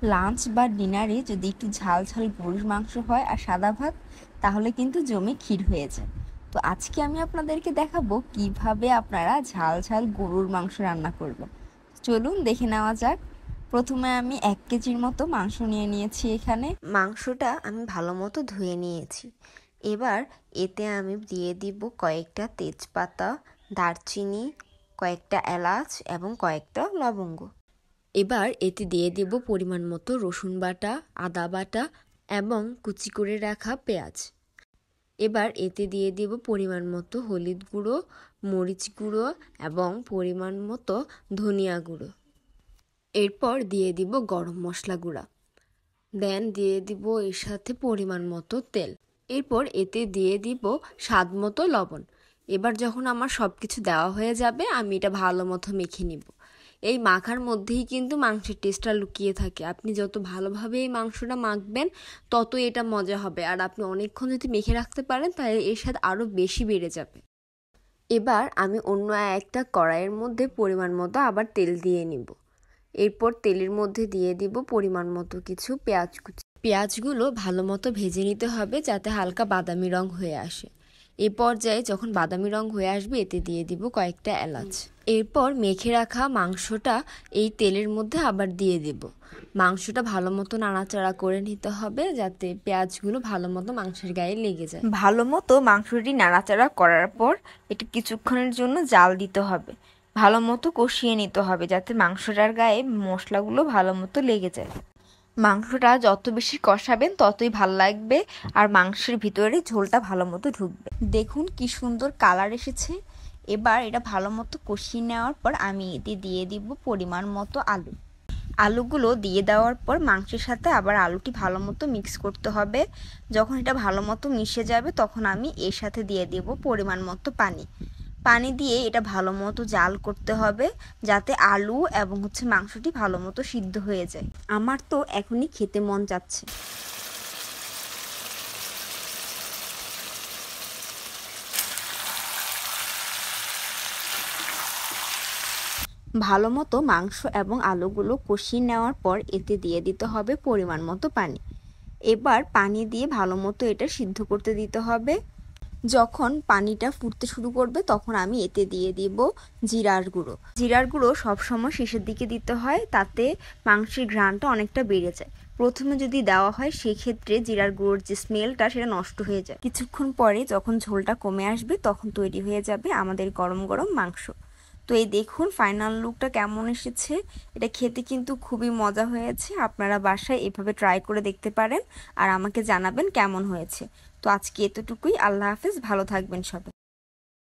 Lunch বা ডিনারে যদি একটু ঝাল ঝাল গরুর মাংস হয় আর সাদা ভাত, তাহলে কিন্তু জমে ক্ষীর হয়ে যায়। তো আজকে আমি আপনাদেরকে দেখাবো কিভাবে আপনারা ঝাল ঝাল গরুর মাংস রান্না করবেন। চলুন দেখে নেওয়া যাক। প্রথমে আমি 1 কেজির মতো মাংস নিয়ে নিয়েছি। এখানে মাংসটা আমি ভালো মতো ধুয়ে নিয়েছি। এবার এতে আমি দিয়ে দিব কয়েকটা তেজপাতা, দারচিনি, কয়েকটা এলাচ এবং কয়েকটা লবঙ্গ। এবার এতে দিয়ে দেব পরিমাণ মতো রসুন বাটা, আদা বাটা এবং কুচি করে রাখা পেঁয়াজ। এবার এতে দিয়ে দেব পরিমাণ মতো হলুদ গুঁড়ো, মরিচ গুঁড়ো এবং পরিমাণ মতো ধনিয়া গুঁড়ো। এরপর দিয়ে দিব গরম মশলা গুঁড়া। দেন দিয়ে দিব এর সাথে পরিমাণ মতো তেল। এরপর এতে দিয়ে দিব স্বাদ মতো লবণ। এবার যখন আমার সব কিছু দেওয়া হয়ে যাবে, আমি এটা ভালো মতো মেখে নিব। এই মাখার মধ্যেই কিন্তু মাংসের টেস্টটা লুকিয়ে থাকে। আপনি যত ভালোভাবে এই মাংসটা মাখবেন, ততই এটা মজা হবে। আর আপনি অনেকক্ষণ যদি মেখে রাখতে পারেন, তাহলে এর স্বাদ আরও বেশি বেড়ে যাবে। এবার আমি অন্য একটা কড়াইয়ের মধ্যে পরিমাণ মতো আবার তেল দিয়ে নিব। এরপর তেলের মধ্যে দিয়ে দিব পরিমাণ মতো কিছু পেঁয়াজ কুচি। পেঁয়াজগুলো ভালো মতো ভেজে নিতে হবে, যাতে হালকা বাদামি রং হয়ে আসে। এই পর্যায়ে যখন বাদামি রং হয়ে আসবে, এতে দিয়ে দিব কয়েকটা এলাচ। এরপর মেখে রাখা মাংসটা এই তেলের মধ্যে আবার দিয়ে দেব। মাংসটা ভালো মতো নাড়াচাড়া করে নিতে হবে, যাতে পেঁয়াজগুলো ভালো মতো মাংসের গায়ে লেগে যায়। ভালো মতো মাংসটি নাড়াচাড়া করার পর এটি কিছুক্ষণের জন্য জাল দিতে হবে। ভালো মতো কষিয়ে নিতে হবে, যাতে মাংসটার গায়ে মশলাগুলো ভালো মতো লেগে যায়। মাংসটা যত বেশি কষাবেন ততই ভালো লাগবে, আর মাংসের ভিতরে ঝোলটা ভালো মতো ঢুকবে। দেখুন কি সুন্দর কালার এসেছে। এবার এটা ভালো মতো কষিয়ে নেওয়ার পর আমি এতে দিয়ে দিব পরিমাণ মতো আলু। আলুগুলো দিয়ে দেওয়ার পর মাংসের সাথে আবার আলুটি ভালো মতো মিক্স করতে হবে। যখন এটা ভালো মতো মিশে যাবে, তখন আমি এর সাথে দিয়ে দেব পরিমাণ মতো পানি। পানি দিয়ে এটা ভালো মতো জাল করতে হবে, যাতে আলু এবং মাংসটি ভালো মতো সিদ্ধ হয়ে যায়। আমার তো এখনই খেতে মন যাচ্ছে। ভালো মতো মাংস এবং আলুগুলো কষিয়ে নেওয়ার পর এতে দিয়ে দিতে হবে পরিমাণ মতো পানি। এবার পানি দিয়ে ভালো মতো এটা সিদ্ধ করতে দিতে হবে। যখন পানিটা ফুটতে শুরু করবে, তখন আমি এতে দিয়ে দিব জিরার গুঁড়ো। জিরার গুঁড়ো সবসময় শেষের দিকে দিতে হয়, তাতে মাংসের ঘ্রাণটা অনেকটা বেড়ে যায়। প্রথমে যদি দেওয়া হয়, সেক্ষেত্রে জিরার গুঁড়োর যে স্মেলটা, সেটা নষ্ট হয়ে যায়। কিছুক্ষণ পরে যখন ঝোলটা কমে আসবে, তখন তৈরি হয়ে যাবে আমাদের গরম গরম মাংস। তো এই দেখুন ফাইনাল লুকটা কেমন এসেছে। এটা খেতে কিন্তু খুবই মজা হয়েছে। আপনারা বাসায় এভাবে ট্রাই করে দেখতে পারেন আর আমাকে জানাবেন কেমন হয়েছে। তো আজকে এতটুকুই। আল্লাহ হাফেজ, ভালো থাকবেন সবাই।